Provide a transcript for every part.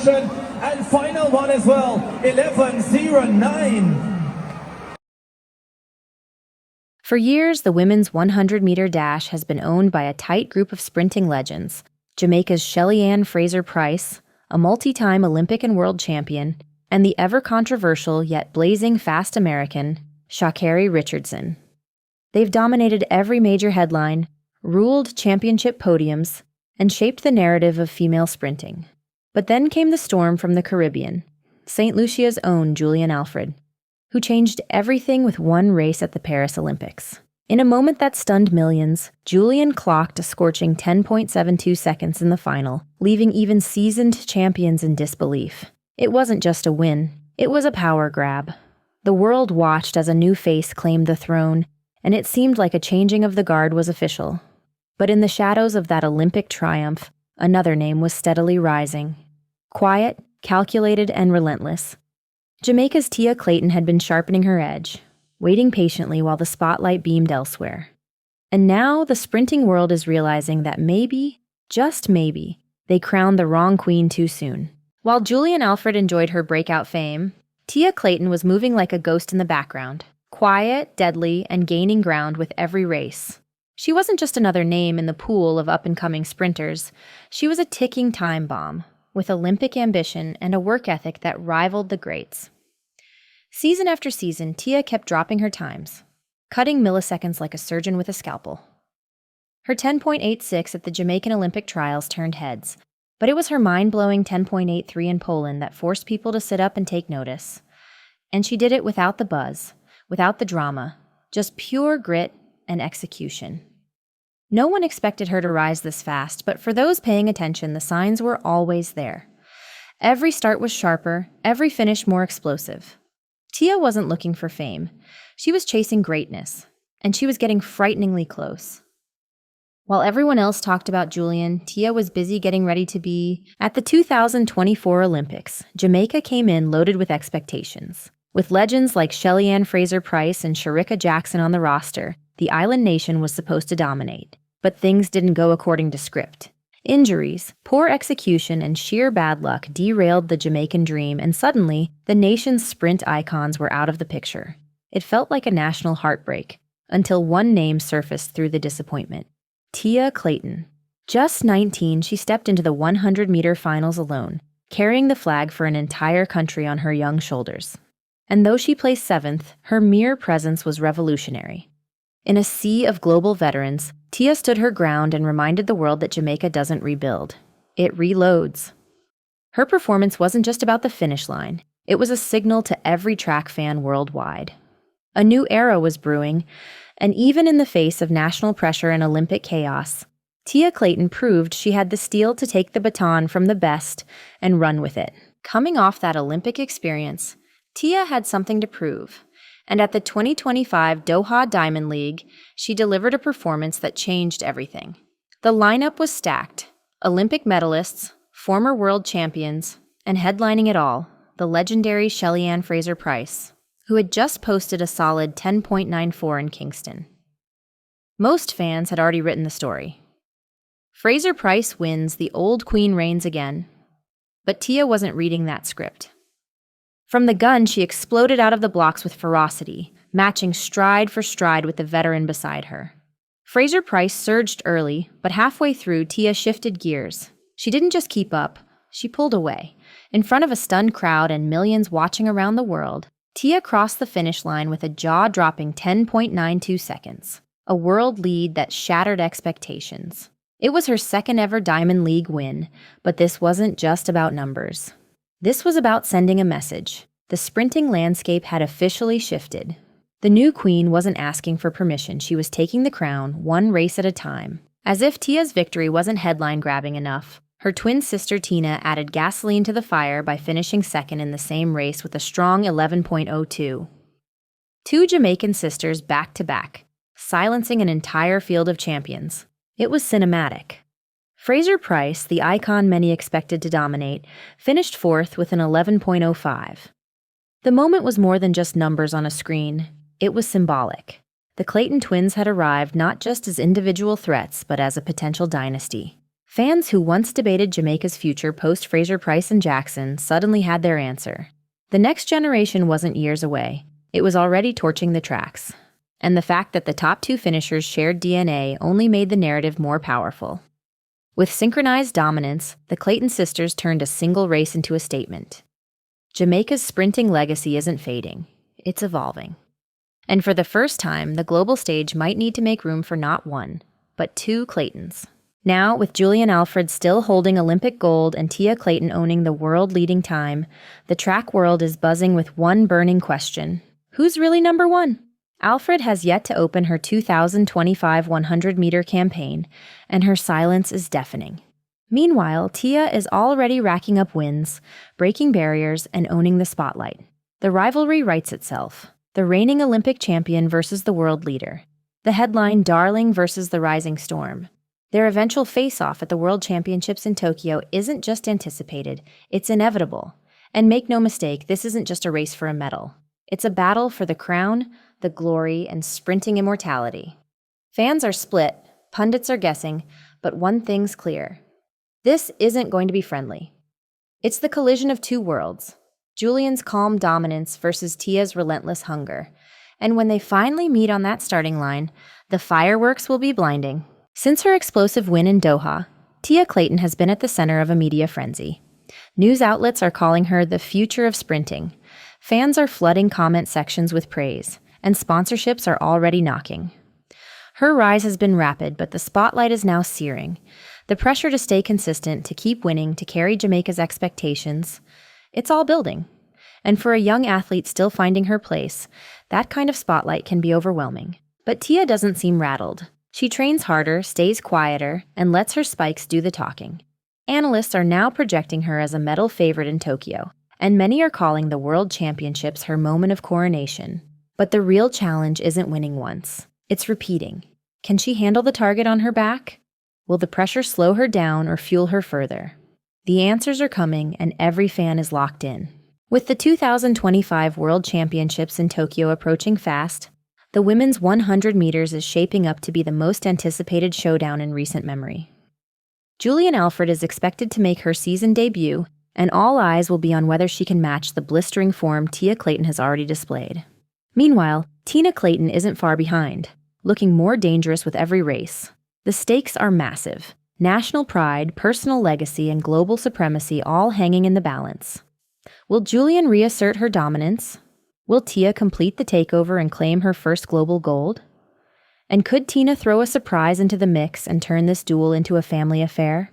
question, and final one as well, 11:09. For years, the women's 100-meter dash has been owned by a tight group of sprinting legends: Jamaica's Shelly-Ann Fraser-Pryce, a multi-time Olympic and world champion, and the ever-controversial yet blazing fast American, Sha'Carri Richardson. They've dominated every major headline, ruled championship podiums, and shaped the narrative of female sprinting. But then came the storm from the Caribbean, St. Lucia's own Julien Alfred, who changed everything with one race at the Paris Olympics. In a moment that stunned millions, Julien clocked a scorching 10.72 seconds in the final, leaving even seasoned champions in disbelief. It wasn't just a win, it was a power grab. The world watched as a new face claimed the throne, and it seemed like a changing of the guard was official. But in the shadows of that Olympic triumph, another name was steadily rising. Quiet, calculated, and relentless. Jamaica's Tia Clayton had been sharpening her edge, waiting patiently while the spotlight beamed elsewhere. And now the sprinting world is realizing that maybe, just maybe, they crowned the wrong queen too soon. While Julien Alfred enjoyed her breakout fame, Tia Clayton was moving like a ghost in the background, quiet, deadly, and gaining ground with every race. She wasn't just another name in the pool of up-and-coming sprinters. She was a ticking time bomb, with Olympic ambition and a work ethic that rivaled the greats. Season after season, Tia kept dropping her times, cutting milliseconds like a surgeon with a scalpel. Her 10.86 at the Jamaican Olympic trials turned heads, but it was her mind-blowing 10.83 in Poland that forced people to sit up and take notice. And she did it without the buzz, without the drama, just pure grit and execution. No one expected her to rise this fast, but for those paying attention, the signs were always there. Every start was sharper, every finish more explosive. Tia wasn't looking for fame. She was chasing greatness, and she was getting frighteningly close. While everyone else talked about Julien, Tia was busy getting ready to be at the 2024 Olympics. Jamaica came in loaded with expectations. With legends like Shelly-Ann Fraser-Pryce and Shericka Jackson on the roster, the island nation was supposed to dominate. But things didn't go according to script. Injuries, poor execution, and sheer bad luck derailed the Jamaican dream, and suddenly, the nation's sprint icons were out of the picture. It felt like a national heartbreak, until one name surfaced through the disappointment: Tia Clayton. Just 19, she stepped into the 100-meter finals alone, carrying the flag for an entire country on her young shoulders. And though she placed 7th, her mere presence was revolutionary. In a sea of global veterans, Tia stood her ground and reminded the world that Jamaica doesn't rebuild. It reloads. Her performance wasn't just about the finish line. It was a signal to every track fan worldwide. A new era was brewing, and even in the face of national pressure and Olympic chaos, Tia Clayton proved she had the steel to take the baton from the best and run with it. Coming off that Olympic experience, Tia had something to prove. And at the 2025 Doha Diamond League, she delivered a performance that changed everything. The lineup was stacked: Olympic medalists, former world champions, and headlining it all, the legendary Shelly-Ann Fraser-Pryce, who had just posted a solid 10.94 in Kingston. Most fans had already written the story. Fraser-Pryce wins, the old queen reigns again. But Tia wasn't reading that script. From the gun, she exploded out of the blocks with ferocity, matching stride for stride with the veteran beside her. Fraser-Pryce surged early, but halfway through, Tia shifted gears. She didn't just keep up, she pulled away. In front of a stunned crowd and millions watching around the world, Tia crossed the finish line with a jaw-dropping 10.92 seconds, a world lead that shattered expectations. It was her second ever Diamond League win, but this wasn't just about numbers. This was about sending a message. The sprinting landscape had officially shifted. The new queen wasn't asking for permission. She was taking the crown, one race at a time. As if Tia's victory wasn't headline-grabbing enough, her twin sister Tina added gasoline to the fire by finishing second in the same race with a strong 11.02. Two Jamaican sisters back-to-back, silencing an entire field of champions. It was cinematic. Fraser-Pryce, the icon many expected to dominate, finished 4th with an 11.05. The moment was more than just numbers on a screen. It was symbolic. The Clayton twins had arrived not just as individual threats, but as a potential dynasty. Fans who once debated Jamaica's future post Fraser Price and Jackson suddenly had their answer. The next generation wasn't years away. It was already torching the tracks. And the fact that the top two finishers shared DNA only made the narrative more powerful. With synchronized dominance, the Clayton sisters turned a single race into a statement. Jamaica's sprinting legacy isn't fading. It's evolving. And for the first time, the global stage might need to make room for not one, but two Claytons. Now, with Julien Alfred still holding Olympic gold and Tia Clayton owning the world-leading time, the track world is buzzing with one burning question. Who's really number one? Alfred has yet to open her 2025 100-meter campaign, and her silence is deafening. Meanwhile, Tia is already racking up wins, breaking barriers, and owning the spotlight. The rivalry writes itself. The reigning Olympic champion versus the world leader. The headline, Darling versus the Rising Storm. Their eventual face-off at the World Championships in Tokyo isn't just anticipated, it's inevitable. And make no mistake, this isn't just a race for a medal. It's a battle for the crown, the glory, and sprinting immortality. Fans are split, pundits are guessing, but one thing's clear. This isn't going to be friendly. It's the collision of two worlds. Julien's calm dominance versus Tia's relentless hunger. And when they finally meet on that starting line, the fireworks will be blinding. Since her explosive win in Doha, Tia Clayton has been at the center of a media frenzy. News outlets are calling her the future of sprinting. Fans are flooding comment sections with praise, and sponsorships are already knocking. Her rise has been rapid, but the spotlight is now searing. The pressure to stay consistent, to keep winning, to carry Jamaica's expectations, it's all building. And for a young athlete still finding her place, that kind of spotlight can be overwhelming. But Tia doesn't seem rattled. She trains harder, stays quieter, and lets her spikes do the talking. Analysts are now projecting her as a medal favorite in Tokyo, and many are calling the World Championships her moment of coronation. But the real challenge isn't winning once. It's repeating. Can she handle the target on her back? Will the pressure slow her down or fuel her further? The answers are coming, and every fan is locked in. With the 2025 World Championships in Tokyo approaching fast, the women's 100 meters is shaping up to be the most anticipated showdown in recent memory. Julien Alfred is expected to make her season debut, and all eyes will be on whether she can match the blistering form Tia Clayton has already displayed. Meanwhile, Tia Clayton isn't far behind, looking more dangerous with every race. The stakes are massive. National pride, personal legacy, and global supremacy all hanging in the balance. Will Julien reassert her dominance? Will Tia complete the takeover and claim her first global gold? And could Tina throw a surprise into the mix and turn this duel into a family affair?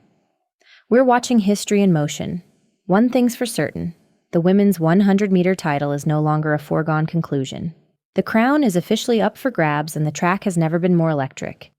We're watching history in motion. One thing's for certain. The women's 100-meter title is no longer a foregone conclusion. The crown is officially up for grabs, and the track has never been more electric.